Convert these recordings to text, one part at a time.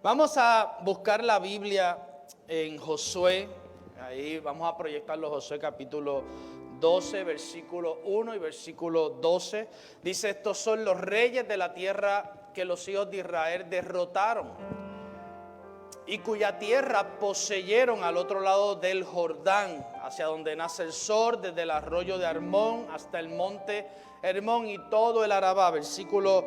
Vamos a buscar la Biblia en Josué. Ahí vamos a proyectarlo, Josué capítulo 12, versículo 1 y versículo 12. Dice, estos son los reyes de la tierra que los hijos de Israel derrotaron y cuya tierra poseyeron al otro lado del Jordán, hacia donde nace el sol, desde el arroyo de Armón hasta el monte Hermón y todo el Arabá. Versículo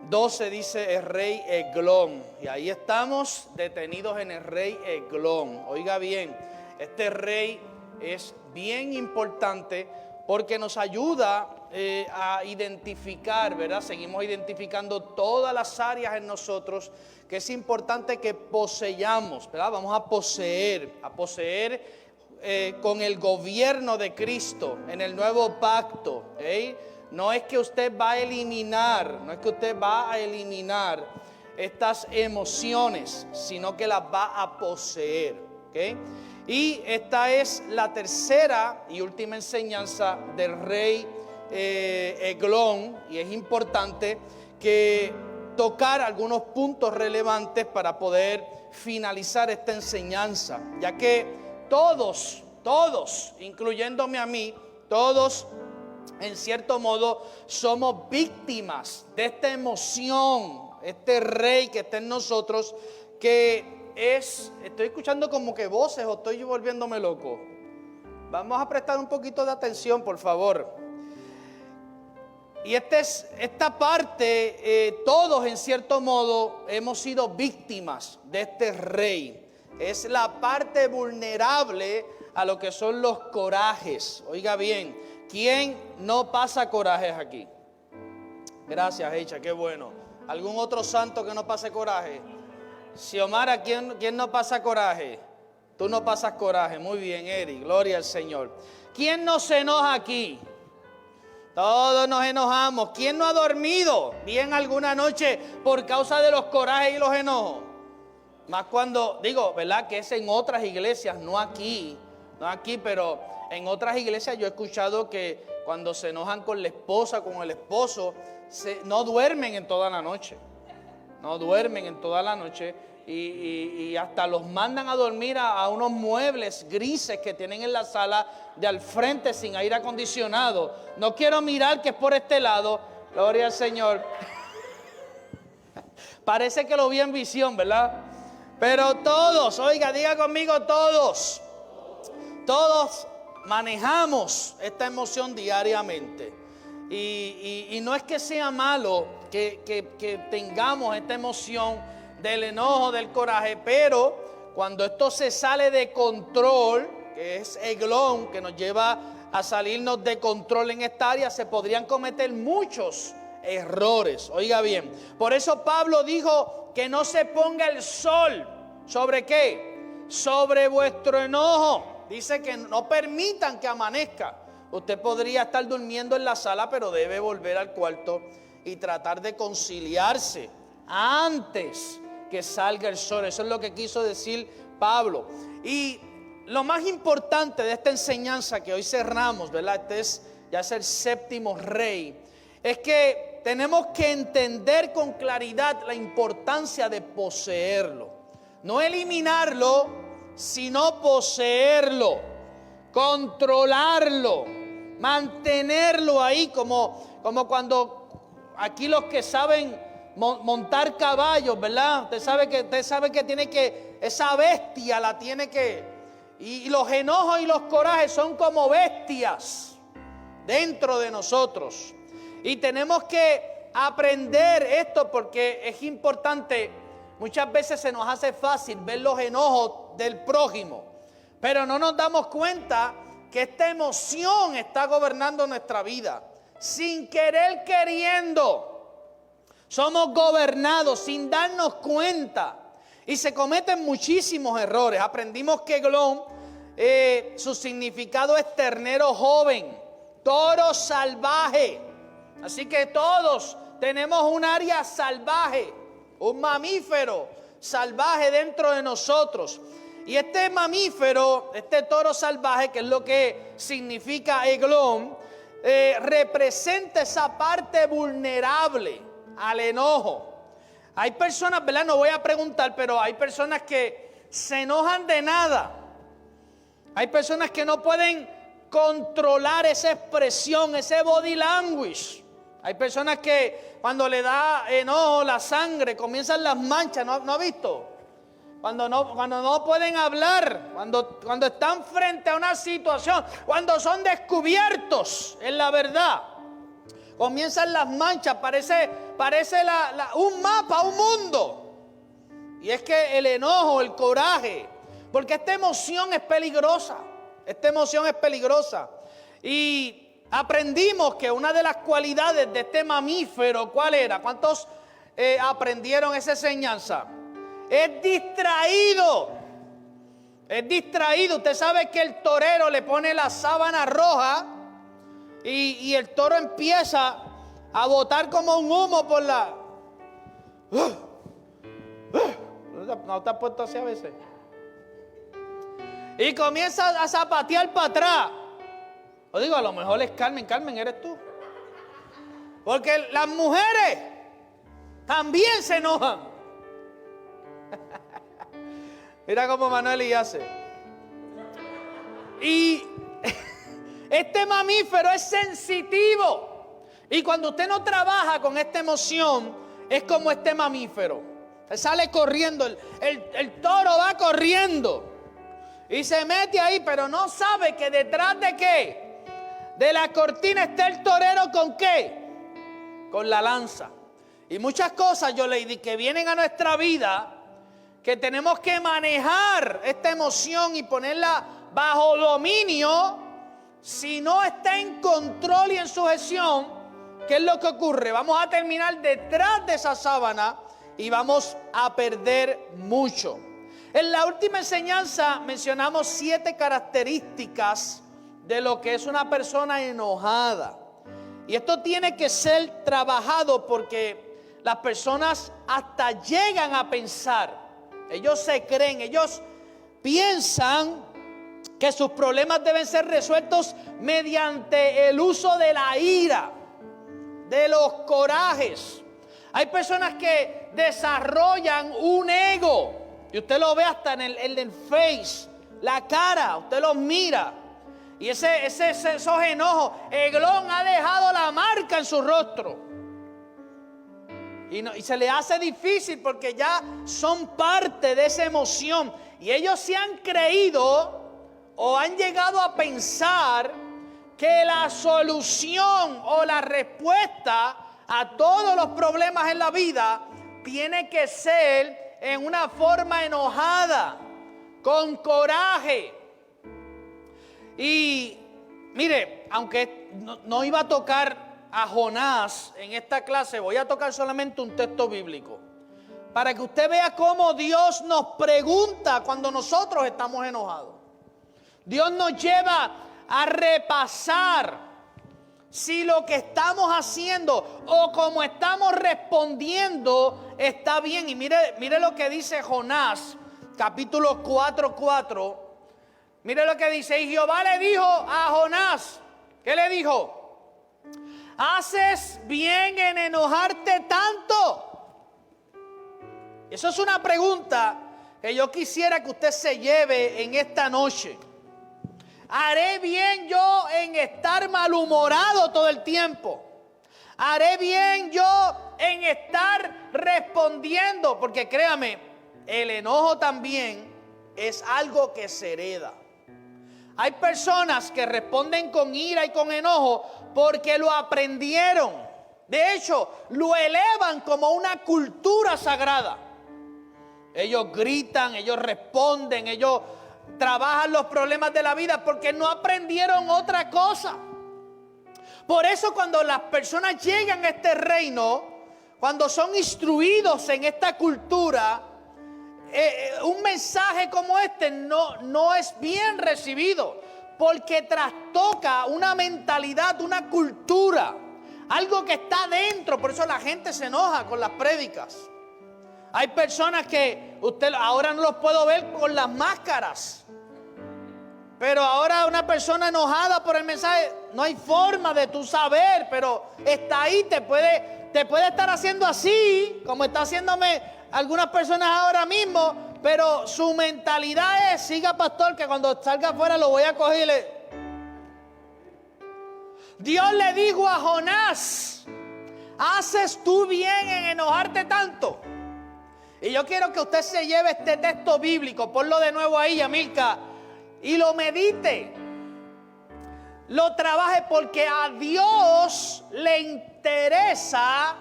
12 dice el rey Eglón, y ahí estamos detenidos en el rey Eglón. Oiga bien, este rey es bien importante porque nos ayuda a identificar, ¿verdad? Seguimos identificando todas las áreas en nosotros que es importante que poseyamos, ¿verdad? Vamos a poseer con el gobierno de Cristo en el nuevo pacto, ¿eh? No es que usted va a eliminar, estas emociones, sino que las va a poseer, ¿ok? Y esta es la tercera y última enseñanza del rey Eglón, y es importante que tocar algunos puntos relevantes para poder finalizar esta enseñanza, ya que todos, incluyéndome a mí, todos en cierto modo somos víctimas de esta emoción, este rey que está en nosotros, que estoy escuchando como que voces o estoy volviéndome loco. Vamos a prestar un poquito de atención, por favor. Y esta parte, todos en cierto modo hemos sido víctimas de este rey. Es la parte vulnerable a lo que son los corajes. Oiga bien, ¿quién no pasa corajes aquí? Gracias, Heicha, qué bueno. ¿Algún otro santo que no pase coraje? Xiomara, ¿quién no pasa coraje? Tú no pasas coraje. Muy bien, Eric, gloria al Señor. ¿Quién no se enoja aquí? Todos nos enojamos. ¿Quién no ha dormido bien alguna noche por causa de los corajes y los enojos? Más cuando, digo, ¿verdad? Que es en otras iglesias, no aquí, pero en otras iglesias yo he escuchado que cuando se enojan con la esposa, con el esposo, no duermen en toda la noche. Y hasta los mandan a dormir a unos muebles grises que tienen en la sala de al frente sin aire acondicionado. No quiero mirar que es por este lado, gloria al Señor. Parece que lo vi en visión, ¿verdad? Pero todos, oiga, diga conmigo todos manejamos esta emoción diariamente. Y no es que sea malo que tengamos esta emoción del enojo, del coraje, pero cuando esto se sale de control, que es Eglón, que nos lleva a salirnos de control en esta área, se podrían cometer muchos errores. Oiga bien, por eso Pablo dijo que no se ponga el sol. ¿Sobre qué? Sobre vuestro enojo. Dice que no permitan que amanezca. Usted podría estar durmiendo en la sala, pero debe volver al cuarto y tratar de conciliarse antes que salga el sol. Eso es lo que quiso decir Pablo. Y lo más importante de esta enseñanza que hoy cerramos, ¿verdad? Ya es el séptimo rey. Es que tenemos que entender con claridad la importancia de poseerlo. No eliminarlo, sino poseerlo, controlarlo, mantenerlo ahí, como cuando aquí los que saben montar caballos, ¿verdad? Usted sabe que tiene que, esa bestia la tiene que, y los enojos y los corajes son como bestias dentro de nosotros. Y tenemos que aprender esto porque es importante. Muchas veces se nos hace fácil ver los enojos del prójimo, pero no nos damos cuenta que esta emoción está gobernando nuestra vida. Sin querer queriendo, somos gobernados sin darnos cuenta y se cometen muchísimos errores. Aprendimos que Eglón, su significado es ternero joven, toro salvaje. Así que todos tenemos un área salvaje, un mamífero salvaje dentro de nosotros. Y este mamífero, este toro salvaje, que es lo que significa Eglón, representa esa parte vulnerable al enojo, Hay personas, ¿verdad? No voy a preguntar, pero hay personas que se enojan de nada. Hay personas que no pueden controlar esa expresión, ese body language. Hay personas que cuando le da enojo la sangre, comienzan las manchas, ¿no ha visto? Cuando no pueden hablar, cuando están frente a una situación, cuando son descubiertos en la verdad, comienzan las manchas, parece un mapa, un mundo. Y es que el enojo, el coraje, porque esta emoción es peligrosa, Y aprendimos que una de las cualidades de este mamífero, ¿cuál era? ¿Cuántos aprendieron esa enseñanza? Es distraído. Usted sabe que el torero le pone la sábana roja y el toro empieza a botar como un humo por la... ¿No te has puesto así a veces? Y comienza a zapatear para atrás. O digo, a lo mejor es Carmen. Carmen, ¿eres tú? Porque las mujeres también se enojan. Mira cómo Manuel y hace. Y este mamífero es sensitivo. Y cuando usted no trabaja con esta emoción, es como este mamífero. Se sale corriendo, el toro va corriendo. Y se mete ahí, pero no sabe que detrás de qué. De la cortina está el torero ¿con qué? Con la lanza. Y muchas cosas, yo le di que vienen a nuestra vida, que tenemos que manejar esta emoción y ponerla bajo dominio. Si no está en control y en sujeción, ¿qué es lo que ocurre? Vamos a terminar detrás de esa sábana y vamos a perder mucho. En la última enseñanza mencionamos 7 características de lo que es una persona enojada. Y esto tiene que ser trabajado porque las personas hasta llegan a pensar, ellos se creen, ellos piensan que sus problemas deben ser resueltos mediante el uso de la ira, de los corajes. Hay personas que desarrollan un ego. Y usted lo ve hasta en el face, la cara, usted los mira. Y esos enojos, Eglón ha dejado la marca en su rostro. Y se le hace difícil porque ya son parte de esa emoción. Y ellos se han creído o han llegado a pensar que la solución o la respuesta a todos los problemas en la vida tiene que ser en una forma enojada, con coraje. Y mire, aunque no iba a tocar a Jonás en esta clase, voy a tocar solamente un texto bíblico, para que usted vea cómo Dios nos pregunta cuando nosotros estamos enojados. Dios nos lleva a repasar si lo que estamos haciendo o como estamos respondiendo está bien. Y mire lo que dice Jonás, capítulo 4:4. Mire lo que dice. Y Jehová le dijo a Jonás, ¿qué le dijo? ¿Haces bien en enojarte tanto? Eso es una pregunta que yo quisiera que usted se lleve en esta noche. ¿Haré bien yo en estar malhumorado todo el tiempo? ¿Haré bien yo en estar respondiendo? Porque créame, el enojo también es algo que se hereda. Hay personas que responden con ira y con enojo porque lo aprendieron. De hecho, lo elevan como una cultura sagrada. Ellos gritan, ellos responden, ellos trabajan los problemas de la vida porque no aprendieron otra cosa. Por eso cuando las personas llegan a este reino, cuando son instruidos en esta cultura, un mensaje como este no es bien recibido, porque trastoca una mentalidad, una cultura, algo que está dentro. Por eso la gente se enoja con las prédicas. Hay personas que usted ahora no los puedo ver con las máscaras, pero ahora una persona enojada por el mensaje, no hay forma de tú saber, pero está ahí, te te puede estar haciendo así, como está haciéndome algunas personas ahora mismo, pero su mentalidad es, siga pastor, que cuando salga afuera lo voy a coger. Dios le dijo a Jonás, ¿haces tú bien en enojarte tanto? Y yo quiero que usted se lleve este texto bíblico, ponlo de nuevo ahí, Amilcar, y lo medite, lo trabaje, porque a Dios le interesa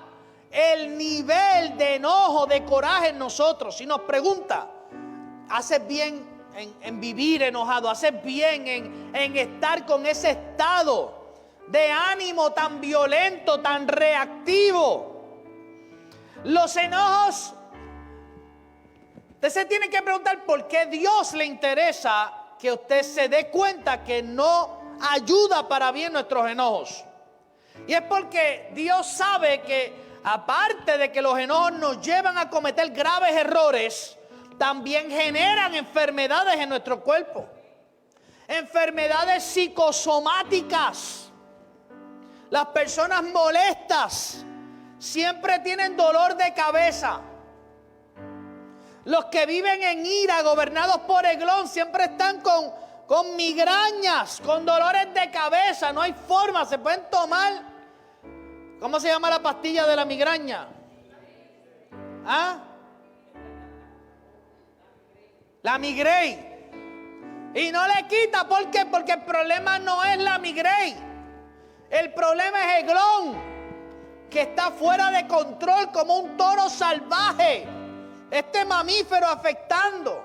el nivel de enojo, de coraje en nosotros. Si nos pregunta, ¿haces bien en vivir enojado? ¿Haces bien en estar con ese estado de ánimo tan violento, tan reactivo? Los enojos, usted se tiene que preguntar por qué Dios le interesa que usted se dé cuenta que no ayuda para bien nuestros enojos. Y es porque Dios sabe que aparte de que los enojos nos llevan a cometer graves errores, también generan enfermedades en nuestro cuerpo, enfermedades psicosomáticas. Las personas molestas siempre tienen dolor de cabeza. Los que viven en ira, gobernados por Eglón, siempre están con migrañas, con dolores de cabeza. No hay forma, se pueden tomar. ¿Cómo se llama la pastilla de la migraña? ¿Ah? La migraine. Y no le quita, ¿por qué? Porque el problema no es la migraine. El problema es Eglón, que está fuera de control como un toro salvaje. Este mamífero afectando.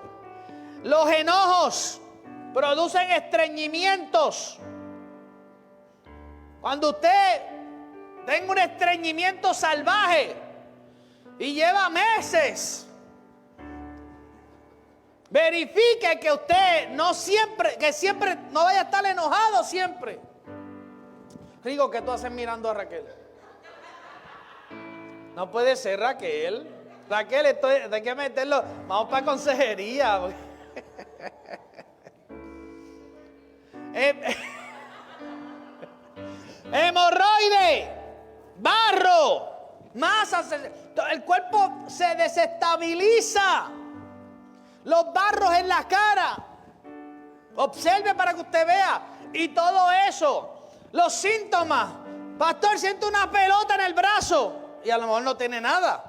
Los enojos producen estreñimientos. Cuando usted tenga un estreñimiento salvaje y lleva meses, verifique que usted no siempre no vaya a estar enojado siempre. Rigo, ¿qué tú haces mirando a Raquel? No puede ser, Raquel. Raquel, esto hay que meterlo. Vamos para consejería. Hemorroide, barro, masa, el cuerpo se desestabiliza. Los barros en la cara. Observe para que usted vea. Y todo eso, los síntomas. Pastor, siento una pelota en el brazo y a lo mejor no tiene nada.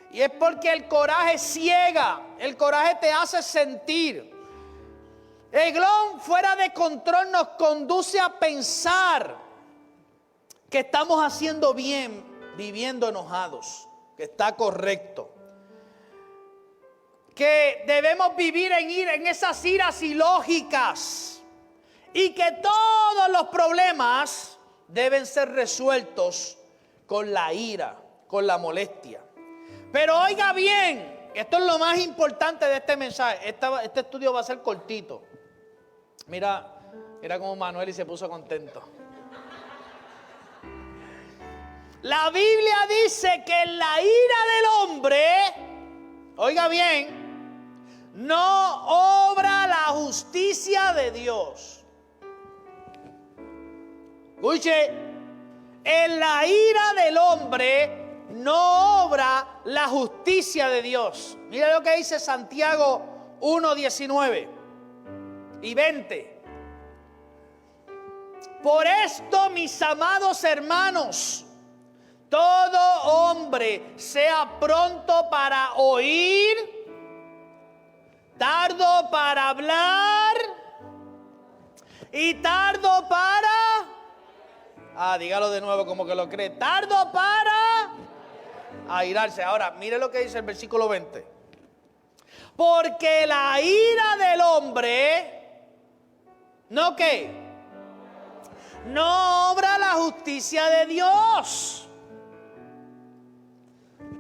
Y es porque el coraje ciega, el coraje te hace sentir. Eglón fuera de control nos conduce a pensar que estamos haciendo bien viviendo enojados, que está correcto, que debemos vivir en esas iras ilógicas y que todos los problemas deben ser resueltos con la ira, con la molestia. Pero oiga bien, esto es lo más importante de este mensaje. Este estudio va a ser cortito. Mira cómo Manuel se puso contento. La Biblia dice que en la ira del hombre, oiga bien, no obra la justicia de Dios. Escuche, en la ira del hombre no obra la justicia de Dios. Mira lo que dice Santiago 1:19 y 20. Por esto, mis amados hermanos, todo hombre sea pronto para oír, tardo para hablar y tardo para... dígalo de nuevo como que lo cree. Tardo para airarse. Ahora, mire lo que dice el versículo 20. Porque la ira del hombre, ¿no qué? No obra la justicia de Dios.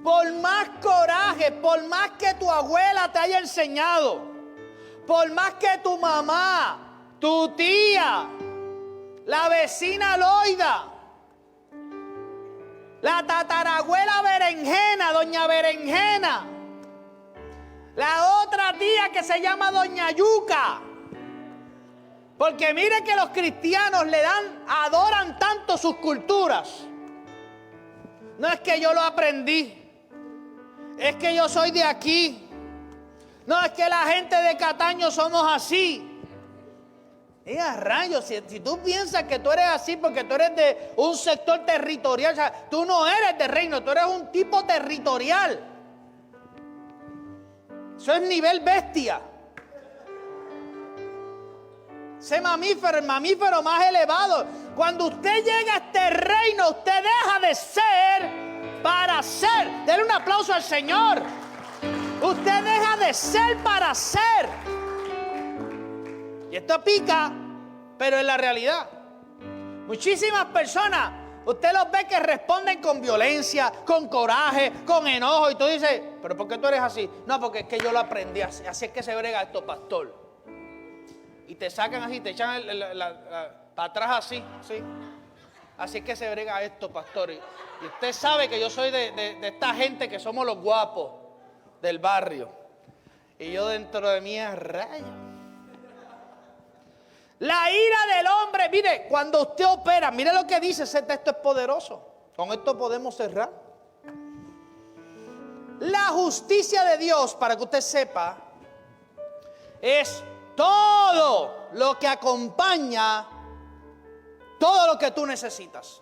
Por más coraje, por más que tu abuela te haya enseñado, por más que tu mamá, tu tía, la vecina Loida, la tatarabuela Berenjena, doña Berenjena, la otra tía que se llama doña Yuca, porque mire que los cristianos adoran tanto sus culturas. No es que yo lo aprendí, es que yo soy de aquí. No, es que la gente de Cataño somos así. Rayos, si tú piensas que tú eres así porque tú eres de un sector territorial, o sea, tú no eres de reino, tú eres un tipo territorial. Eso es nivel bestia. Ese mamífero, el mamífero más elevado. Cuando usted llega a este reino, usted deja de ser para ser. Denle un aplauso al Señor. Usted deja de ser para ser. Y esto pica, pero es la realidad. Muchísimas personas, usted los ve que responden con violencia, con coraje, con enojo. Y tú dices, ¿pero por qué tú eres así? No, porque es que yo lo aprendí así. Así es que se brega esto, pastor. Y te sacan así, te echan para atrás así. Así es que se brega esto, pastor. Y usted sabe que yo soy de esta gente que somos los guapos del barrio. Y yo dentro de mí rayos. La ira del hombre, mire, cuando usted opera, mire lo que dice, ese texto es poderoso. Con esto podemos cerrar. La justicia de Dios, para que usted sepa, es todo lo que acompaña todo lo que tú necesitas.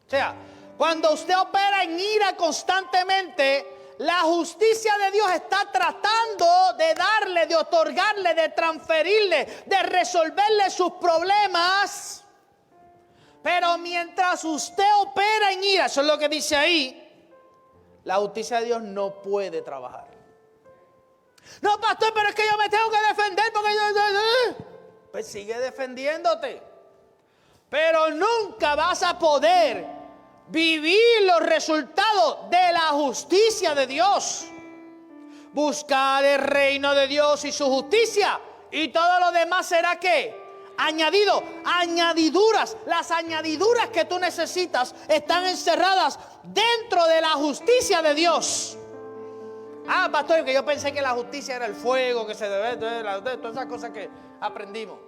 O sea, cuando usted opera en ira constantemente, la justicia de Dios está tratando de darle, de otorgarle, de transferirle, de resolverle sus problemas. Pero mientras usted opera en ira, eso es lo que dice ahí, la justicia de Dios no puede trabajar. No, pastor, pero es que yo me tengo que defender porque yo... Pues sigue defendiéndote. Pero nunca vas a poder vivir los resultados de la justicia de Dios. Buscar el reino de Dios y su justicia, y todo lo demás será ¿qué? Añadido. Añadiduras. Las añadiduras que tú necesitas están encerradas dentro de la justicia de Dios. Ah, pastor, que yo pensé que la justicia era el fuego, que se debe, todas esas cosas que aprendimos.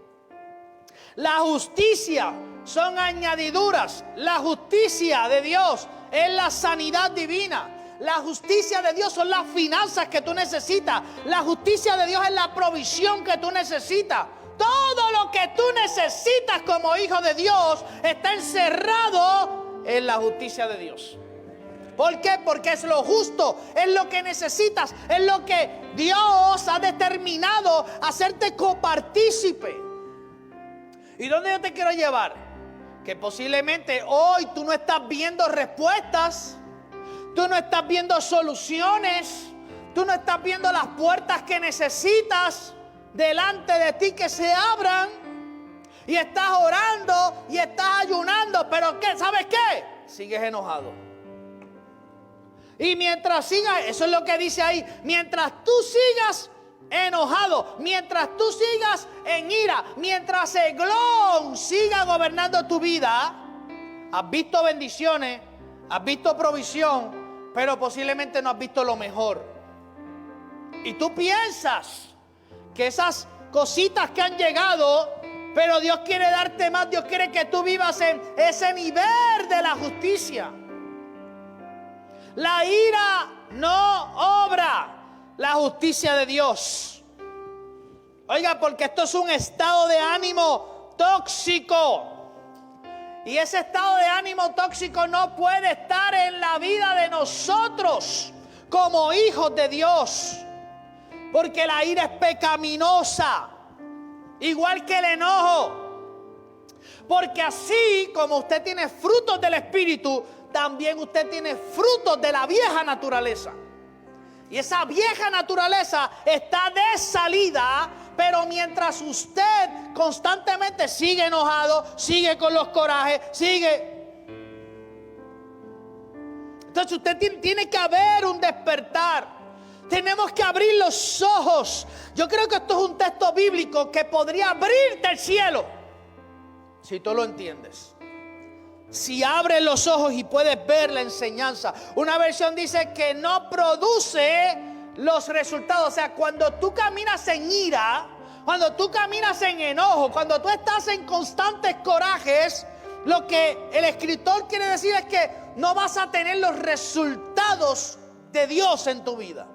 La justicia son añadiduras. La justicia de Dios es la sanidad divina. La justicia de Dios son las finanzas que tú necesitas. La justicia de Dios es la provisión que tú necesitas. Todo lo que tú necesitas como hijo de Dios está encerrado en la justicia de Dios. ¿Por qué? Porque es lo justo, es lo que necesitas, es lo que Dios ha determinado hacerte copartícipe. ¿Y dónde yo te quiero llevar? Que posiblemente hoy tú no estás viendo respuestas, tú no estás viendo soluciones, tú no estás viendo las puertas que necesitas delante de ti que se abran, y estás orando y estás ayunando, pero ¿qué? ¿Sabes qué? Sigues enojado. Y mientras sigas, eso es lo que dice ahí, mientras tú sigas enojado, mientras tú sigas en ira, mientras Eglón siga gobernando tu vida, has visto bendiciones, has visto provisión, pero posiblemente no has visto lo mejor. Y tú piensas que esas cositas que han llegado, pero Dios quiere darte más, Dios quiere que tú vivas en ese nivel de la justicia. La ira no obra la justicia de Dios. Oiga, porque esto es un estado de ánimo tóxico. Y ese estado de ánimo tóxico no puede estar en la vida de nosotros como hijos de Dios. Porque la ira es pecaminosa, igual que el enojo. Porque así como usted tiene frutos del Espíritu, también usted tiene frutos de la vieja naturaleza. Y esa vieja naturaleza está de salida, pero mientras usted constantemente sigue enojado, sigue con los corajes, sigue. Entonces usted tiene que haber un despertar. Tenemos que abrir los ojos. Yo creo que esto es un texto bíblico que podría abrirte el cielo, si tú lo entiendes. Si abres los ojos y puedes ver la enseñanza. Una versión dice que no produce los resultados. O sea, cuando tú caminas en ira, cuando tú caminas en enojo, cuando tú estás en constantes corajes, Lo que el escritor quiere decir es que no vas a tener los resultados de Dios en tu vida.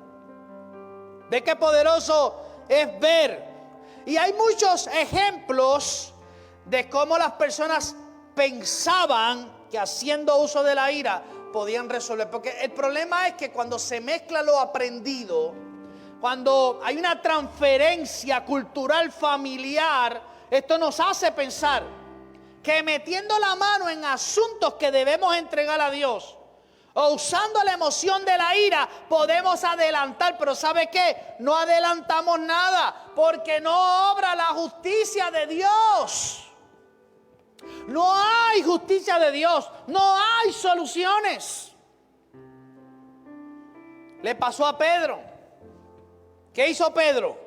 ¿Ve qué poderoso es ver? Y hay muchos ejemplos de cómo las personas pensaban que haciendo uso de la ira podían resolver. Porque el problema es que cuando se mezcla lo aprendido, cuando hay una transferencia cultural familiar, esto nos hace pensar que metiendo la mano en asuntos que debemos entregar a Dios o usando la emoción de la ira podemos adelantar. Pero ¿sabe qué? No adelantamos nada, porque no obra la justicia de Dios. No hay justicia de Dios, no hay soluciones. Le pasó a Pedro. ¿Qué hizo Pedro?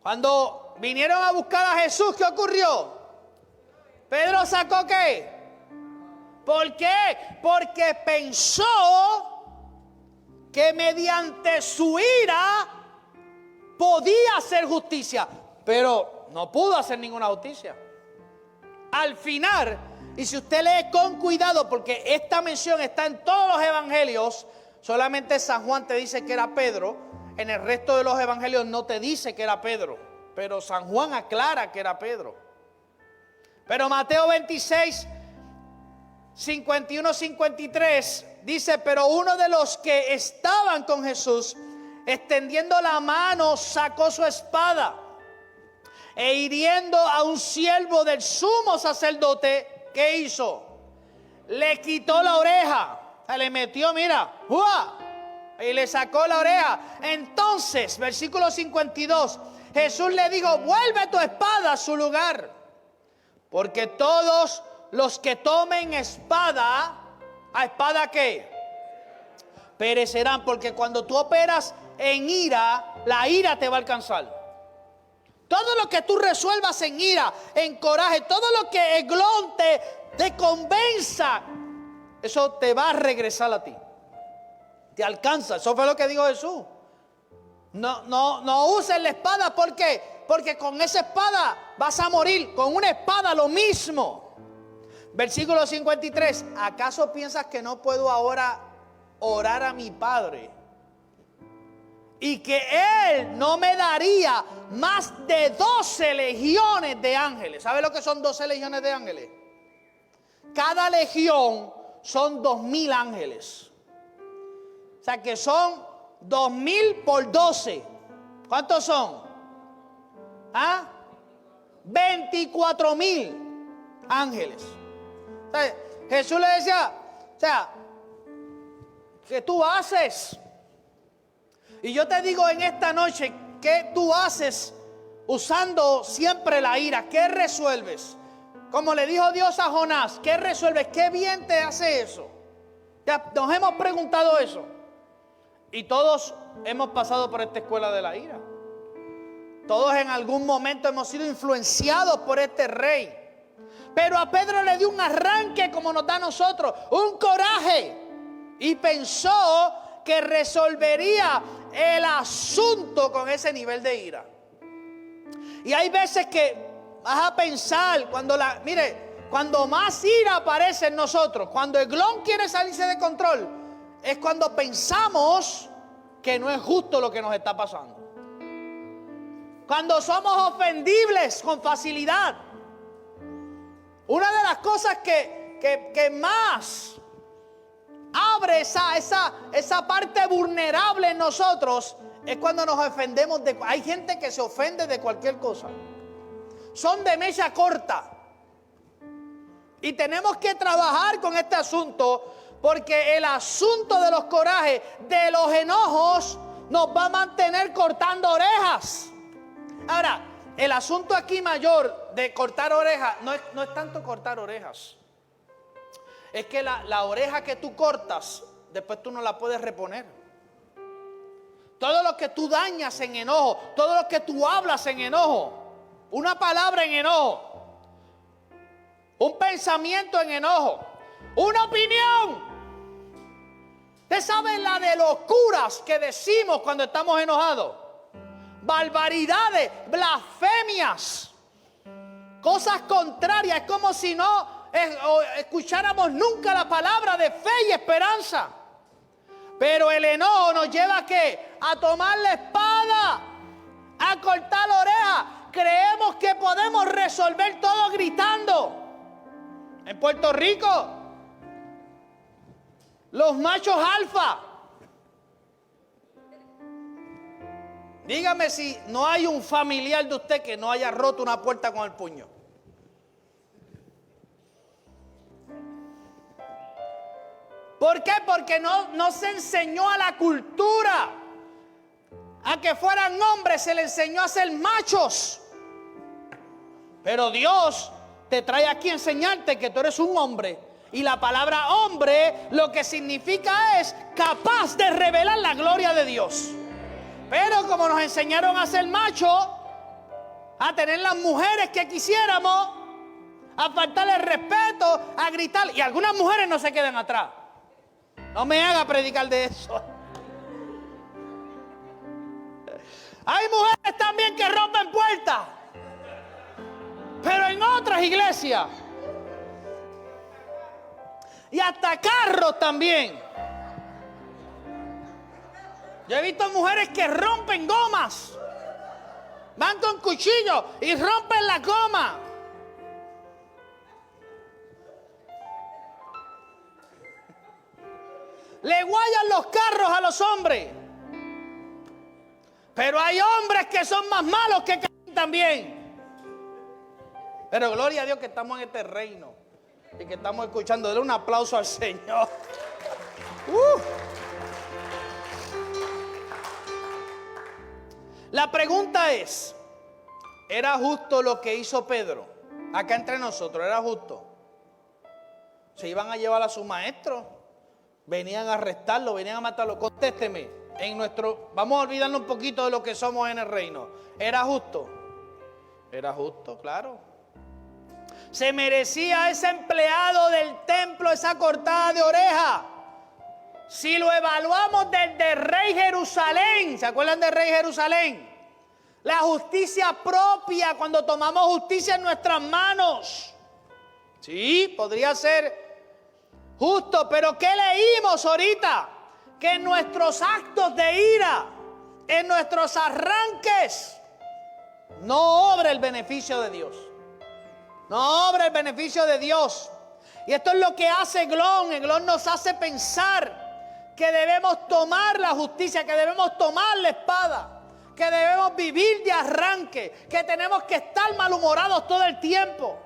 Cuando vinieron a buscar a Jesús, ¿qué ocurrió? Pedro sacó ¿qué? ¿Por qué? Porque pensó que mediante su ira podía hacer justicia, pero no pudo hacer ninguna justicia. Al final, y si usted lee con cuidado, porque esta mención está en todos los evangelios, solamente San Juan te dice que era Pedro, en el resto de los evangelios no te dice que era Pedro, pero San Juan aclara que era Pedro. Pero Mateo 26, 51-53 dice: pero uno de los que estaban con Jesús, extendiendo la mano, sacó su espada e hiriendo a un siervo del sumo sacerdote, ¿qué hizo? Le quitó la oreja, le metió, mira, ¡uah! Y le sacó la oreja. Entonces, versículo 52, Jesús le dijo: vuelve tu espada a su lugar, porque todos los que tomen espada, ¿a espada qué? Perecerán. Porque cuando tú operas en ira, la ira te va a alcanzar. Todo lo que tú resuelvas en ira, en coraje, todo lo que Eglón te convenza, eso te va a regresar a ti. Te alcanza. Eso fue lo que dijo Jesús. No uses la espada. ¿Por qué? Porque con esa espada vas a morir. Con una espada lo mismo. Versículo 53. ¿Acaso piensas que no puedo ahora orar a mi Padre y que Él no me daría más de 12 legiones de ángeles? ¿Sabe lo que son 12 legiones de ángeles? Cada legión son 2000 ángeles. O sea que son 2000 por 12. ¿Cuántos son? 24,000 ángeles. O sea, Jesús le decía, o sea, ¿qué tú haces? Y yo te digo en esta noche, ¿qué tú haces usando siempre la ira? ¿Qué resuelves? Como le dijo Dios a Jonás, ¿qué resuelves? ¿Qué bien te hace eso? Ya nos hemos preguntado eso. Y todos hemos pasado por esta escuela de la ira. Todos en algún momento hemos sido influenciados por este rey. Pero a Pedro le dio un arranque como nos da a nosotros, un coraje. Y pensó que resolvería el asunto con ese nivel de ira. Y hay veces que vas a pensar, cuando más ira aparece en nosotros, cuando Eglón quiere salirse de control, es cuando pensamos que no es justo lo que nos está pasando. Cuando somos ofendibles con facilidad. Una de las cosas que más abre esa parte vulnerable en nosotros es cuando nos ofendemos. Hay gente que se ofende de cualquier cosa. Son de mecha corta. Y tenemos que trabajar con este asunto, porque el asunto de los corajes, de los enojos, nos va a mantener cortando orejas. Ahora, el asunto aquí mayor de cortar orejas no es tanto cortar orejas. Es que la oreja que tú cortas, después tú no la puedes reponer. Todo lo que tú dañas en enojo, todo lo que tú hablas en enojo, una palabra en enojo, un pensamiento en enojo, una opinión. ¿Usted sabe la de locuras que decimos cuando estamos enojados? Barbaridades, blasfemias. Cosas contrarias, es como si no escucháramos nunca la palabra de fe y esperanza. Pero el enojo nos lleva ¿a qué? A tomar la espada, a cortar la oreja. Creemos que podemos resolver todo gritando. En Puerto Rico, los machos alfa. Dígame si no hay un familiar de usted que no haya roto una puerta con el puño. ¿Por qué? Porque no se enseñó a la cultura a que fueran hombres, se le enseñó a ser machos. Pero Dios te trae aquí a enseñarte que tú eres un hombre. Y la palabra hombre lo que significa es capaz de revelar la gloria de Dios. Pero como nos enseñaron a ser machos, a tener las mujeres que quisiéramos, a faltarle el respeto, a gritar, y algunas mujeres no se quedan atrás. No me haga predicar de eso. Hay mujeres también que rompen puertas, pero en otras iglesias. Y hasta carros también. Yo he visto mujeres que rompen gomas. Van con cuchillos y rompen la goma. Le guayan los carros a los hombres. Pero hay hombres que son más malos que Caín también. Pero gloria a Dios que estamos en este reino y que estamos escuchando. Dale un aplauso al Señor. La pregunta es, ¿era justo lo que hizo Pedro? Acá entre nosotros, ¿era justo? Se iban a llevar a su maestro. Venían a arrestarlo, venían a matarlo. Contésteme. Vamos a olvidarnos un poquito de lo que somos en el reino. ¿Era justo? Era justo, claro. ¿Se merecía ese empleado del templo esa cortada de oreja? Si lo evaluamos desde Rey Jerusalén, ¿se acuerdan del Rey Jerusalén? La justicia propia, cuando tomamos justicia en nuestras manos. Sí, podría ser justo, pero ¿qué leímos ahorita? Que en nuestros actos de ira, en nuestros arranques, no obra el beneficio de Dios. No obra el beneficio de Dios. Y esto es lo que hace Eglón. Eglón nos hace pensar que debemos tomar la justicia, que debemos tomar la espada, que debemos vivir de arranque, que tenemos que estar malhumorados todo el tiempo.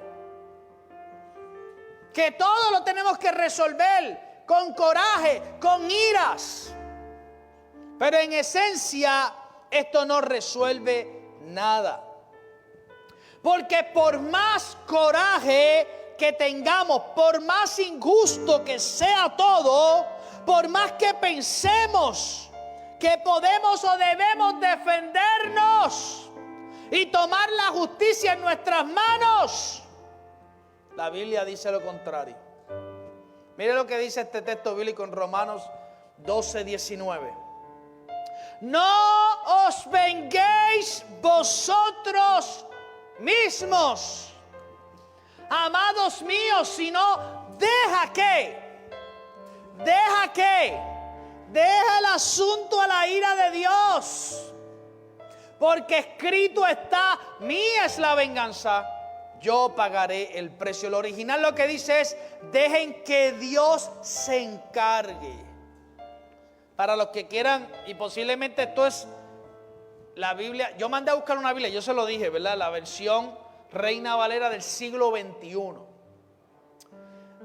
Que todo lo tenemos que resolver con coraje, con iras. Pero en esencia, esto no resuelve nada. Porque por más coraje que tengamos, por más injusto que sea todo, por más que pensemos que podemos o debemos defendernos y tomar la justicia en nuestras manos, la Biblia dice lo contrario. Mire lo que dice este texto bíblico en Romanos 12:19. No os venguéis vosotros mismos, amados míos, sino deja el asunto a la ira de Dios, porque escrito está: mía es la venganza, yo pagaré el precio. El original lo que dice es: dejen que Dios se encargue. Para los que quieran, y posiblemente esto es la Biblia, yo mandé a buscar una Biblia, yo se lo dije, ¿verdad? La versión Reina Valera del siglo XXI.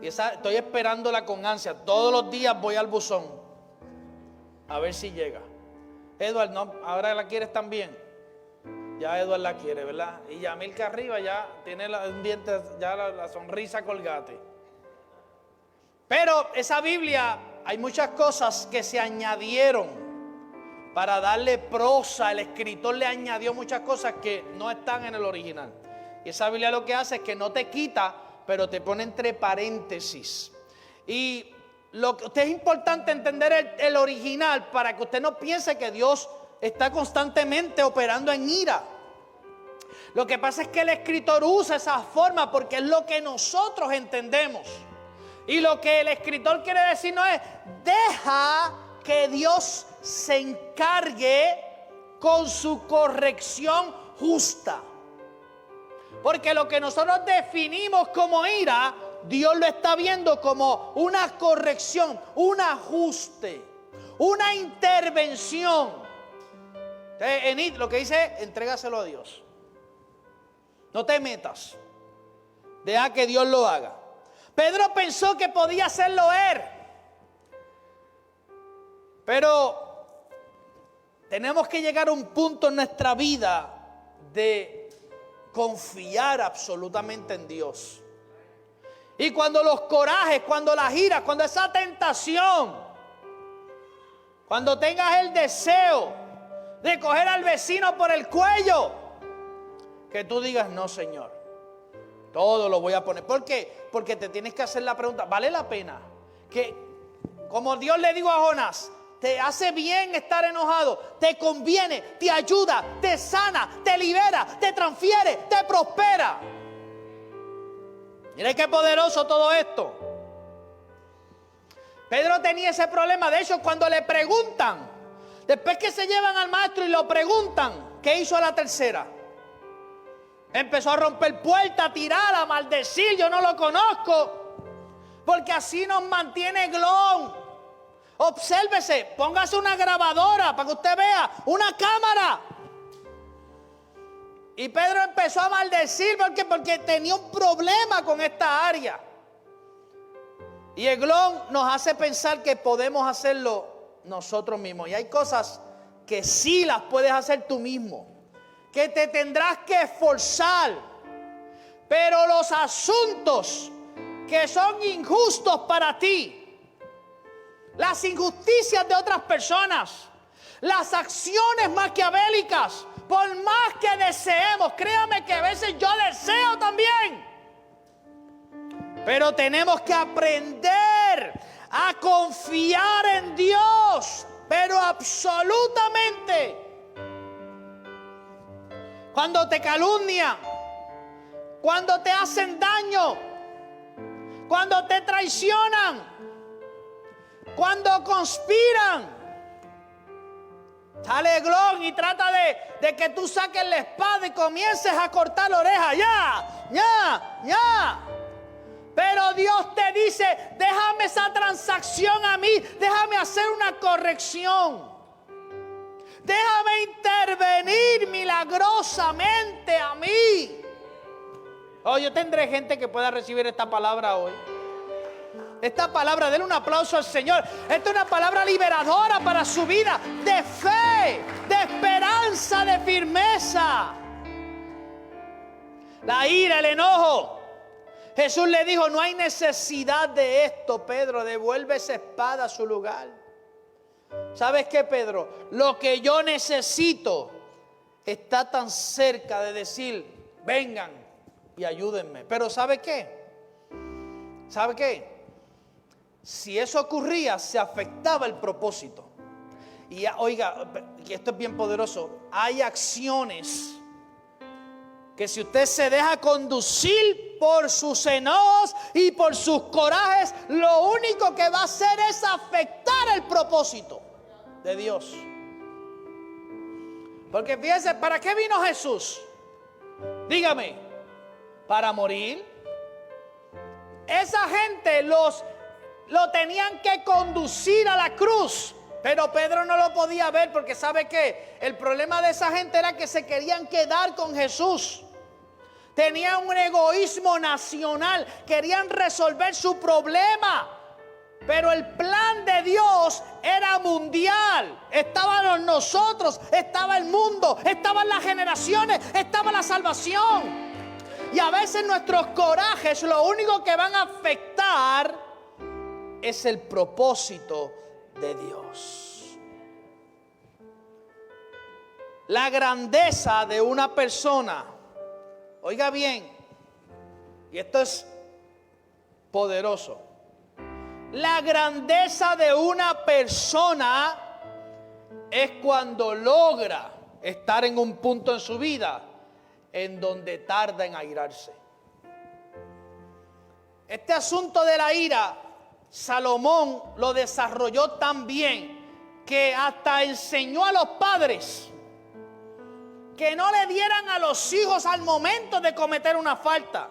Y estoy esperándola con ansia. Todos los días voy al buzón a ver si llega. Edward, no, ahora la quieres también. Ya Edward la quiere, ¿verdad? Y Yamil que arriba ya tiene un diente, ya la sonrisa colgate. Pero esa Biblia, hay muchas cosas que se añadieron para darle prosa. El escritor le añadió muchas cosas que no están en el original. Y esa Biblia lo que hace es que no te quita, pero te pone entre paréntesis. Y es importante entender el original para que usted no piense que Dios está constantemente operando en ira. Lo que pasa es que el escritor usa esa forma porque es lo que nosotros entendemos. Y lo que el escritor quiere decir no es, deja que Dios se encargue con su corrección justa. Porque lo que nosotros definimos como ira, Dios lo está viendo como una corrección, un ajuste, una intervención. Entonces, lo que dice, entrégaselo a Dios. No te metas. Deja que Dios lo haga. Pedro pensó que podía hacerlo él. Pero tenemos que llegar a un punto en nuestra vida de confiar absolutamente en Dios. Y cuando los corajes, cuando las iras, cuando esa tentación, cuando tengas el deseo de coger al vecino por el cuello, que tú digas, no, Señor, todo lo voy a poner. ¿Por qué? Porque te tienes que hacer la pregunta, ¿vale la pena? Que, como Dios le dijo a Jonás, te hace bien estar enojado, te conviene, te ayuda, te sana, te libera, te transfiere, te prospera. Mire qué poderoso todo esto. Pedro tenía ese problema. De hecho, cuando le preguntan, después que se llevan al maestro y lo preguntan, ¿qué hizo a la tercera? Empezó a romper puertas, a tirar, a maldecir. Yo no lo conozco. Porque así nos mantiene glon. Obsérvese, póngase una grabadora para que usted vea, una cámara. Y Pedro empezó a maldecir porque tenía un problema con esta área. Y el glon nos hace pensar que podemos hacerlo nosotros mismos. Y hay cosas que sí las puedes hacer tú mismo, que te tendrás que esforzar. Pero los asuntos que son injustos para ti, las injusticias de otras personas, las acciones maquiavélicas, por más que deseemos, créame que a veces yo deseo también, pero tenemos que aprender a confiar en Dios, pero absolutamente. Cuando te calumnian, cuando te hacen daño, cuando te traicionan, cuando conspiran, sale glon y trata de que tú saques la espada y comiences a cortar la oreja. Ya. Pero Dios te dice, déjame esa transacción a mí, déjame hacer una corrección. Déjame intervenir milagrosamente a mí. Oh, yo tendré gente que pueda recibir esta palabra hoy. Esta palabra, denle un aplauso al Señor. Esta es una palabra liberadora para su vida, de fe, de esperanza, de firmeza. La ira, el enojo. Jesús le dijo, no hay necesidad de esto, Pedro, devuelve esa espada a su lugar. ¿Sabes qué, Pedro? Lo que yo necesito está tan cerca de decir, vengan y ayúdenme. Pero ¿sabe qué? ¿Sabe qué? Si eso ocurría, se afectaba el propósito. Y oiga, y esto es bien poderoso. Hay acciones que si usted se deja conducir por sus enojos y por sus corajes, lo único que va a hacer es afectar el propósito de Dios. Porque fíjense, ¿para qué vino Jesús? Dígame, ¿para morir? Esa gente lo tenían que conducir a la cruz, pero Pedro no lo podía ver porque ¿sabe qué? El problema de esa gente era que se querían quedar con Jesús. Tenían un egoísmo nacional, querían resolver su problema. Pero el plan de Dios era mundial. Estaban nosotros, estaba el mundo, estaban las generaciones, estaba la salvación. Y a veces nuestros corajes lo único que van a afectar es el propósito de Dios. La grandeza de una persona, oiga bien, y esto es poderoso. La grandeza de una persona es cuando logra estar en un punto en su vida en donde tarda en airarse. Este asunto de la ira, Salomón lo desarrolló tan bien que hasta enseñó a los padres que no le dieran a los hijos al momento de cometer una falta.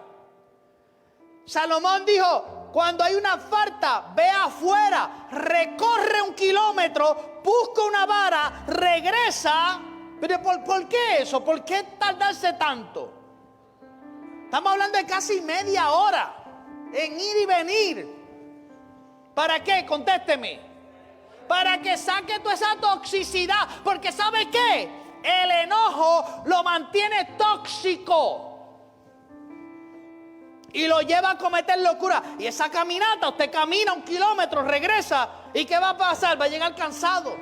Salomón dijo: cuando hay una falta, ve afuera, recorre 1 kilómetro, busca una vara, regresa. Pero ¿por qué eso? ¿Por qué tardarse tanto? Estamos hablando de casi media hora en ir y venir. ¿Para qué? Contésteme. Para que saque toda esa toxicidad. Porque ¿sabe qué? El enojo lo mantiene tóxico y lo lleva a cometer locura. Y esa caminata, usted camina 1 kilómetro, regresa, ¿y qué va a pasar? Va a llegar cansado.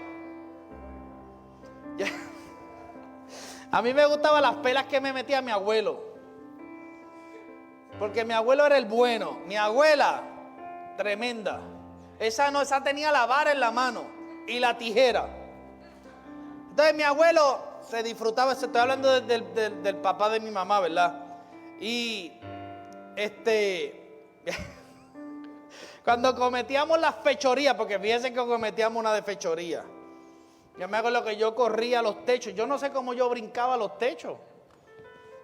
A mí me gustaban las pelas que me metía mi abuelo, porque mi abuelo era el bueno. Mi abuela, tremenda. Esa tenía la vara en la mano y la tijera. Entonces mi abuelo se disfrutaba. Estoy hablando del papá de mi mamá, ¿verdad? Y cuando cometíamos las fechorías, porque fíjense que cometíamos una de fechoría. Yo me acuerdo que yo corría a los techos. Yo no sé cómo yo brincaba a los techos.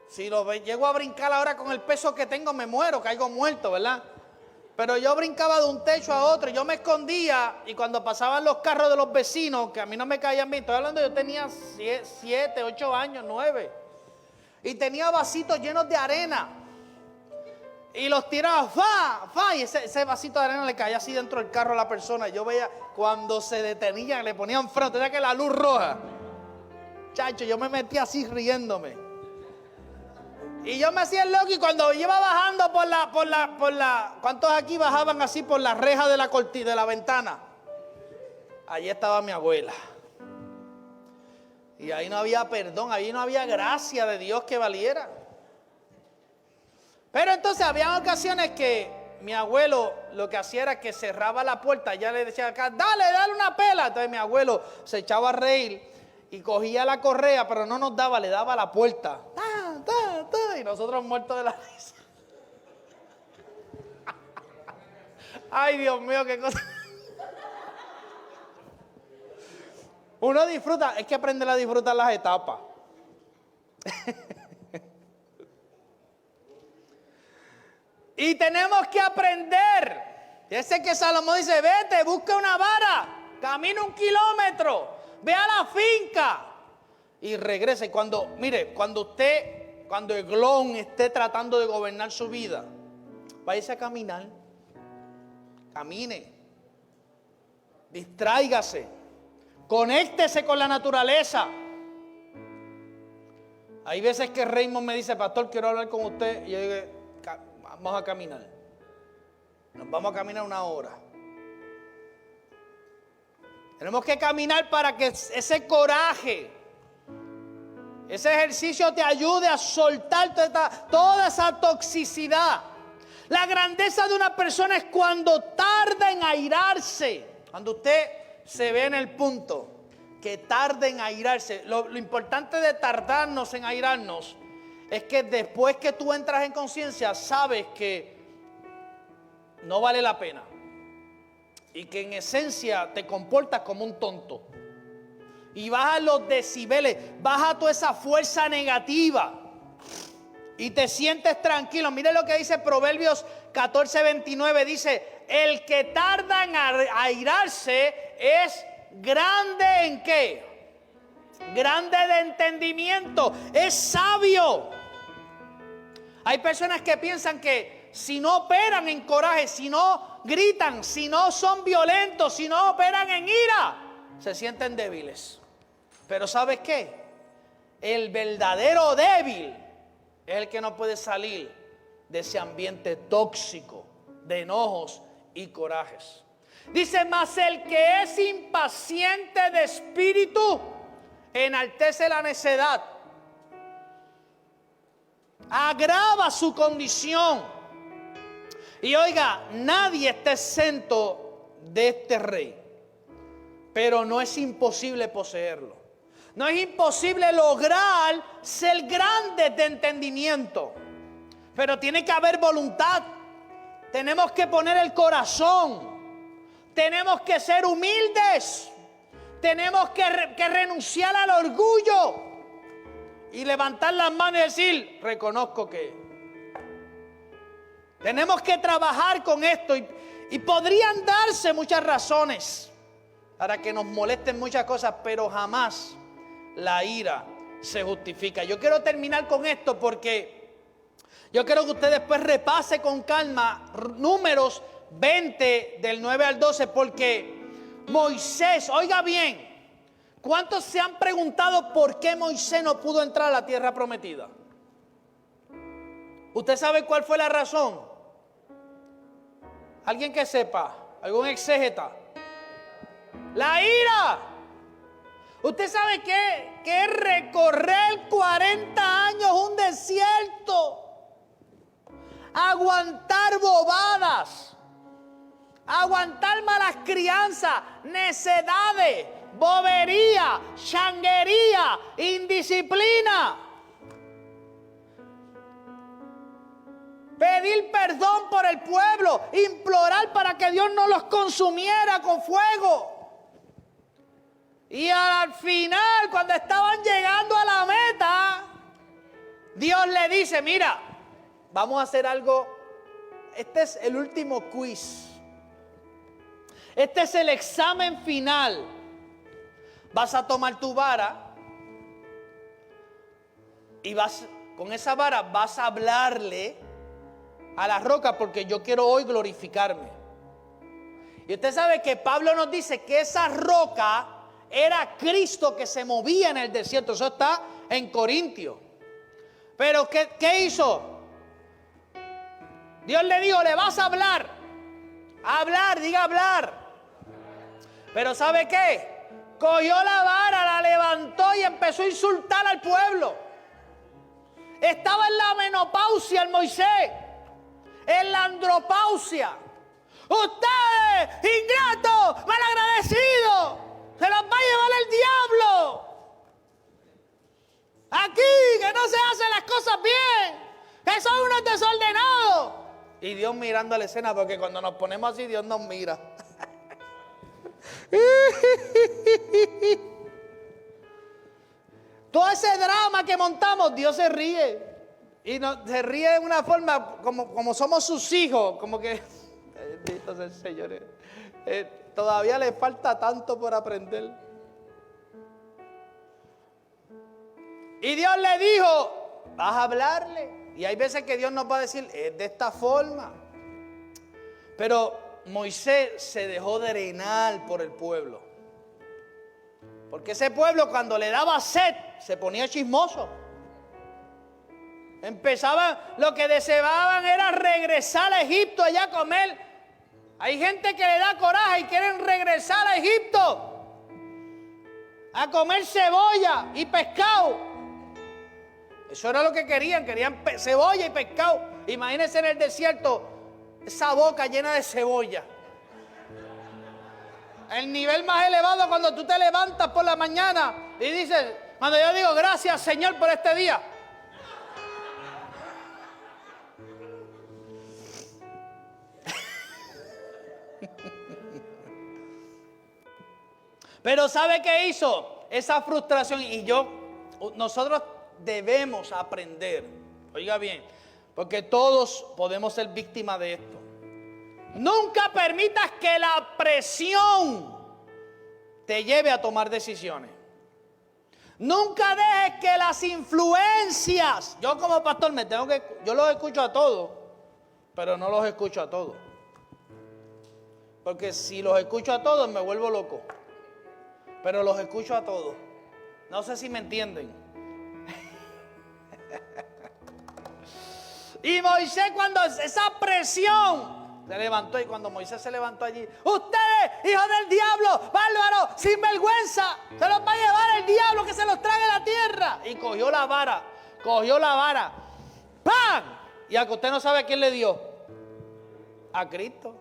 Si llego a brincar ahora con el peso que tengo, me muero, caigo muerto, ¿verdad? Pero yo brincaba de un techo a otro, yo me escondía, y cuando pasaban los carros de los vecinos, que a mí no me caían bien, estoy hablando, yo tenía 7, 8 años, 9, y tenía vasitos llenos de arena, y los tiraba, y ese vasito de arena le caía así dentro del carro a la persona. Yo veía cuando se detenían, le ponían freno, tenía que la luz roja. Chacho, yo me metía así riéndome. Y yo me hacía el loco, y cuando iba bajando por la, ¿cuántos aquí bajaban así por la reja de la cortina, de la ventana? Allí estaba mi abuela. Y ahí no había perdón, ahí no había gracia de Dios que valiera. Pero entonces había ocasiones que mi abuelo lo que hacía era que cerraba la puerta. Ya le decía acá, dale una pela. Entonces mi abuelo se echaba a reír y cogía la correa, pero no nos daba, le daba a la puerta. Y nosotros muertos de la risa. Ay, Dios mío, qué cosa. Uno disfruta, es que aprender a disfrutar las etapas. Y tenemos que aprender. Ese que Salomón dice, vete, busca una vara, camina 1 kilómetro, ve a la finca y regresa. Y cuando Eglón esté tratando de gobernar su vida, váyase a caminar, camine, distráigase, conéctese con la naturaleza. Hay veces que Raymond me dice, pastor, quiero hablar con usted, y yo digo, vamos a caminar. Nos vamos a caminar 1 hora. Tenemos que caminar para que ese coraje, ese ejercicio te ayude a soltar toda esa toxicidad. La grandeza de una persona es cuando tarda en airarse. Cuando usted se ve en el punto que tarda en airarse. Lo importante de tardarnos en airarnos es que después que tú entras en conciencia, sabes que no vale la pena. Y que en esencia te comportas como un tonto. Y baja los decibeles, baja toda esa fuerza negativa. Y te sientes tranquilo. Mire lo que dice Proverbios 14:29. Dice, el que tarda en airarse es grande ¿en qué? Grande de entendimiento. Es sabio. Hay personas que piensan que si no operan en coraje, si no gritan, si no son violentos, si no operan en ira, se sienten débiles. Pero ¿sabes qué? El verdadero débil es el que no puede salir de ese ambiente tóxico de enojos y corajes. Dice, mas el que es impaciente de espíritu enaltece la necedad, agrava su condición. Y oiga, nadie está exento de este rey, pero no es imposible poseerlo. No es imposible lograr ser grandes de entendimiento, pero tiene que haber voluntad. Tenemos que poner el corazón, tenemos que ser humildes, tenemos que renunciar al orgullo y levantar las manos y decir, reconozco que. Tenemos que trabajar con esto y podrían darse muchas razones para que nos molesten muchas cosas, pero jamás la ira se justifica. Yo quiero terminar con esto porque yo quiero que usted después repase con calma Números 20 del 9 al 12, porque Moisés, oiga bien, ¿cuántos se han preguntado por qué Moisés no pudo entrar a la tierra prometida? ¿Usted sabe cuál fue la razón? ¿Alguien que sepa? ¿Algún exégeta? La ira. ¿Usted sabe qué? Que es recorrer 40 años un desierto. Aguantar bobadas. Aguantar malas crianzas, necedades, bobería, changuería, indisciplina. Pedir perdón por el pueblo, implorar para que Dios no los consumiera con fuego. Y al final, cuando estaban llegando a la meta, Dios le dice, mira, vamos a hacer algo. Este es el último quiz. Este es el examen final. Vas a tomar tu vara y con esa vara vas a hablarle a la roca, porque yo quiero hoy glorificarme. Y usted sabe que Pablo nos dice que esa roca era Cristo que se movía en el desierto. Eso está en Corintios. Pero ¿qué hizo? Dios le dijo, le vas a hablar. Hablar, diga hablar. Pero ¿sabe qué? Cogió la vara, la levantó y empezó a insultar al pueblo. Estaba en la menopausia el Moisés, en la andropausia. Ustedes, ingratos, malagradecidos, se los va a llevar el diablo. Aquí, que no se hacen las cosas bien, que son unos desordenados. Y Dios mirando la escena, porque cuando nos ponemos así, Dios nos mira. Todo ese drama que montamos, Dios se ríe. Y se ríe de una forma como somos sus hijos, como que, bendito sea el Señor, todavía le falta tanto por aprender. Y Dios le dijo, vas a hablarle. Y hay veces que Dios nos va a decir, es de esta forma. Pero Moisés se dejó drenar por el pueblo. Porque ese pueblo, cuando le daba sed, se ponía chismoso. Empezaban, lo que deseaban era regresar a Egipto allá a comer. Hay gente que le da coraje y quieren regresar a Egipto a comer cebolla y pescado. Eso era lo que querían cebolla y pescado. Imagínense en el desierto, esa boca llena de cebolla. El nivel más elevado cuando tú te levantas por la mañana y dices, cuando yo digo gracias Señor por este día. Pero ¿sabe qué hizo? Esa frustración. Y nosotros debemos aprender, oiga bien, porque todos podemos ser víctimas de esto. Nunca permitas que la presión te lleve a tomar decisiones. Nunca dejes que las influencias, yo como pastor yo los escucho a todos, pero no los escucho a todos. Porque si los escucho a todos me vuelvo loco. Pero los escucho a todos. No sé si me entienden. Y Moisés, cuando esa presión se levantó, y cuando Moisés se levantó allí, ustedes, hijos del diablo, bárbaro, sin vergüenza, se los va a llevar el diablo, que se los trague la tierra. Y cogió la vara, ¡pam! Y a que usted no sabe a quién le dio, a Cristo.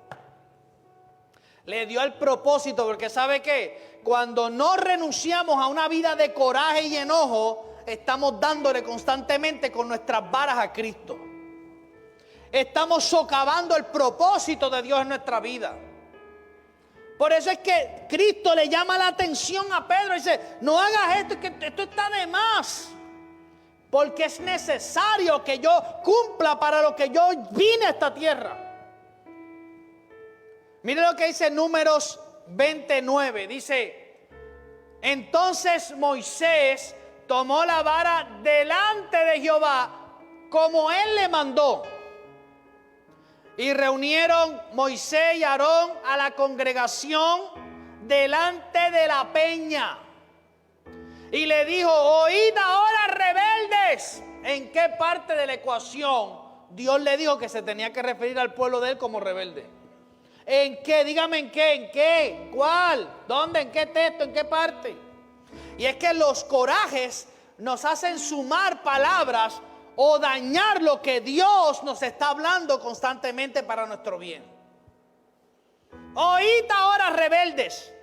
Le dio el propósito, porque ¿sabe qué? Cuando no renunciamos a una vida de coraje y enojo, estamos dándole constantemente con nuestras varas a Cristo. Estamos socavando el propósito de Dios en nuestra vida. Por eso es que Cristo le llama la atención a Pedro y dice, no hagas esto, que esto está de más. Porque es necesario que yo cumpla para lo que yo vine a esta tierra. Mire lo que dice Números 29. Dice, entonces Moisés tomó la vara delante de Jehová como él le mandó. Y reunieron Moisés y Aarón a la congregación delante de la peña. Y le dijo, oíd ahora, rebeldes. ¿En qué parte de la ecuación Dios le dijo que se tenía que referir al pueblo de él como rebelde? ¿En qué? Dígame en qué, en qué, cuál, dónde, en qué texto, en qué parte. Y es que los corajes nos hacen sumar palabras o dañar lo que Dios nos está hablando constantemente para nuestro bien. Oíd ahora, rebeldes,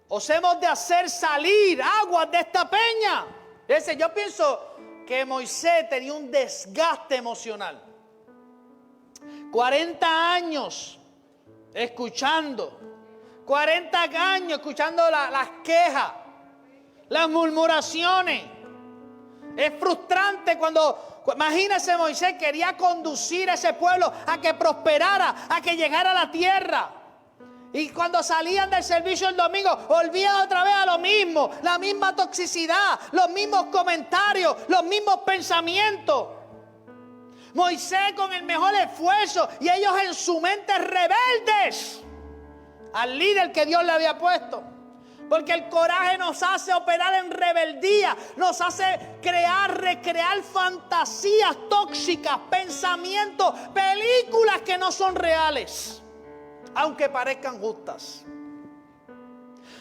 os hemos de hacer salir aguas de esta peña. Yo pienso que Moisés tenía un desgaste emocional. 40 años escuchando, 40 años escuchando las quejas, las murmuraciones. Es frustrante cuando, imagínese, Moisés quería conducir a ese pueblo a que prosperara, a que llegara a la tierra. Y cuando salían del servicio el domingo, volvían otra vez a lo mismo, la misma toxicidad, los mismos comentarios, los mismos pensamientos. Moisés con el mejor esfuerzo y ellos en su mente rebeldes al líder que Dios le había puesto. Porque el coraje nos hace operar en rebeldía, nos hace recrear fantasías tóxicas, pensamientos, películas que no son reales, aunque parezcan justas.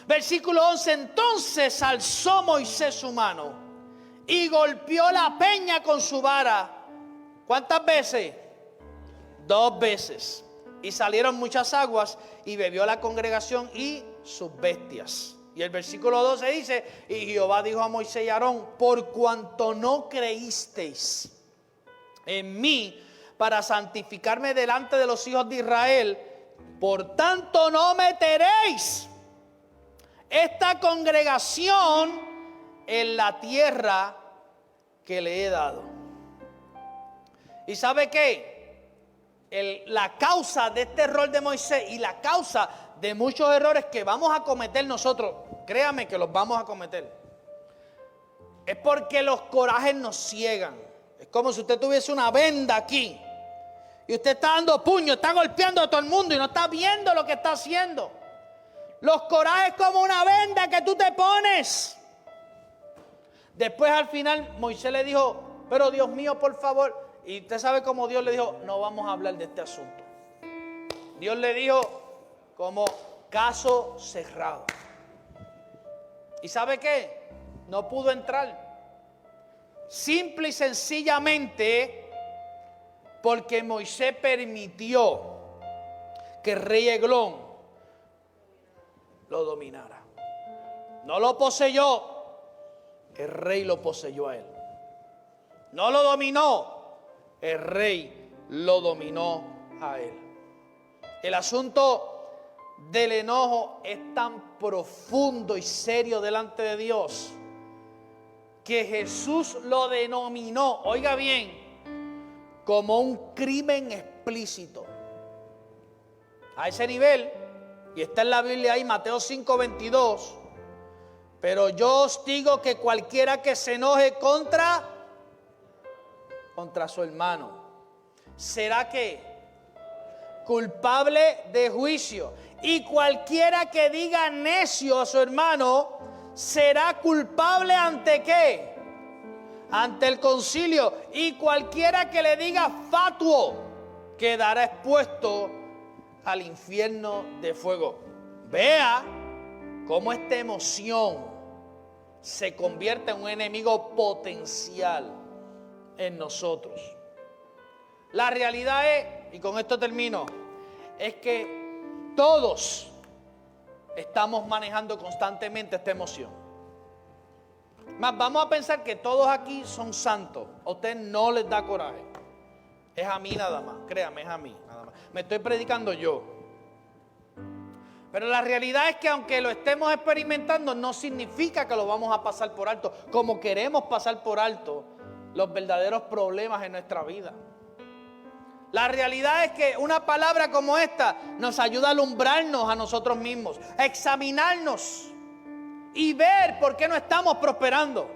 Versículo 11, entonces alzó Moisés su mano y golpeó la peña con su vara. ¿Cuántas veces? 2 veces. Y salieron muchas aguas y bebió la congregación y sus bestias. Y el versículo 12 dice, y Jehová dijo a Moisés y a Aarón, por cuanto no creísteis en mí para santificarme delante de los hijos de Israel, por tanto no meteréis esta congregación en la tierra que le he dado. ¿Y sabe qué? La causa de este error de Moisés y la causa de muchos errores que vamos a cometer nosotros, créame que los vamos a cometer, es porque los corajes nos ciegan. Es como si usted tuviese una venda aquí y usted está dando puño, está golpeando a todo el mundo y no está viendo lo que está haciendo. Los corajes como una venda que tú te pones. Después al final Moisés le dijo, pero Dios mío, por favor. Y usted sabe cómo Dios le dijo, no vamos a hablar de este asunto. Dios le dijo como caso cerrado. ¿Y sabe qué? No pudo entrar. Simple y sencillamente porque Moisés permitió que el rey Eglón lo dominara. No lo poseyó, el rey lo poseyó a él. No lo dominó, el rey lo dominó a él. El asunto del enojo es tan profundo y serio delante de Dios que Jesús lo denominó, oiga bien, como un crimen explícito. A ese nivel, y está en la Biblia ahí, Mateo 5:22, pero yo os digo que cualquiera que se enoje contra su hermano, será que culpable de juicio, y cualquiera que diga necio a su hermano será culpable ante ¿qué? Ante el concilio, y cualquiera que le diga fatuo quedará expuesto al infierno de fuego. Vea cómo esta emoción se convierte en un enemigo potencial en nosotros. La realidad es, y con esto termino, es que todos estamos manejando constantemente esta emoción. Más vamos a pensar que todos aquí son santos. A usted no les da coraje. Es a mí nada más, créame, es a mí nada más. Me estoy predicando yo. Pero la realidad es que aunque lo estemos experimentando, no significa que lo vamos a pasar por alto, como queremos pasar por alto los verdaderos problemas en nuestra vida. La realidad es que una palabra como esta nos ayuda a alumbrarnos a nosotros mismos, a examinarnos y ver por qué no estamos prosperando,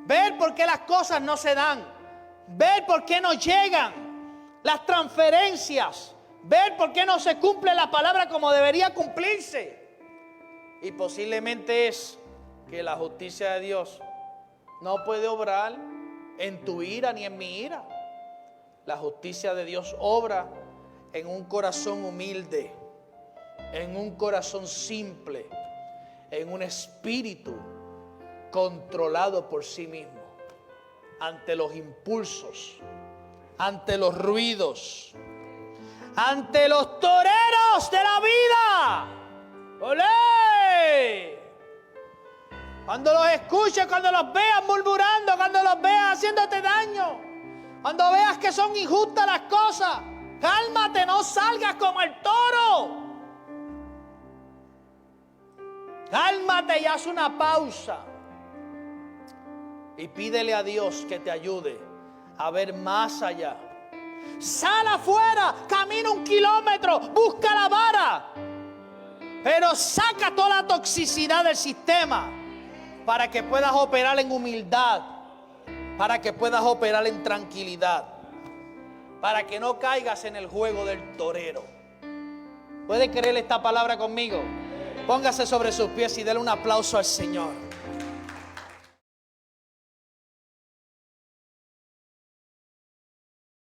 ver por qué las cosas no se dan, ver por qué no llegan las transferencias, ver por qué no se cumple la palabra como debería cumplirse. Y posiblemente es que la justicia de Dios no puede obrar en tu ira ni en mi ira. La justicia de Dios obra en un corazón humilde, en un corazón simple, en un espíritu controlado por sí mismo, ante los impulsos, ante los ruidos, ante los toreros de la vida. ¡Olé! Cuando los escuches, cuando los veas murmurando, cuando los veas haciéndote daño, cuando veas que son injustas las cosas, cálmate, no salgas como el toro. Cálmate y haz una pausa. Y pídele a Dios que te ayude a ver más allá. Sal afuera, camina 1 kilómetro, busca la vara. Pero saca toda la toxicidad del sistema para que puedas operar en humildad, para que puedas operar en tranquilidad, para que no caigas en el juego del torero. ¿Puede creer esta palabra conmigo? Póngase sobre sus pies y déle un aplauso al Señor.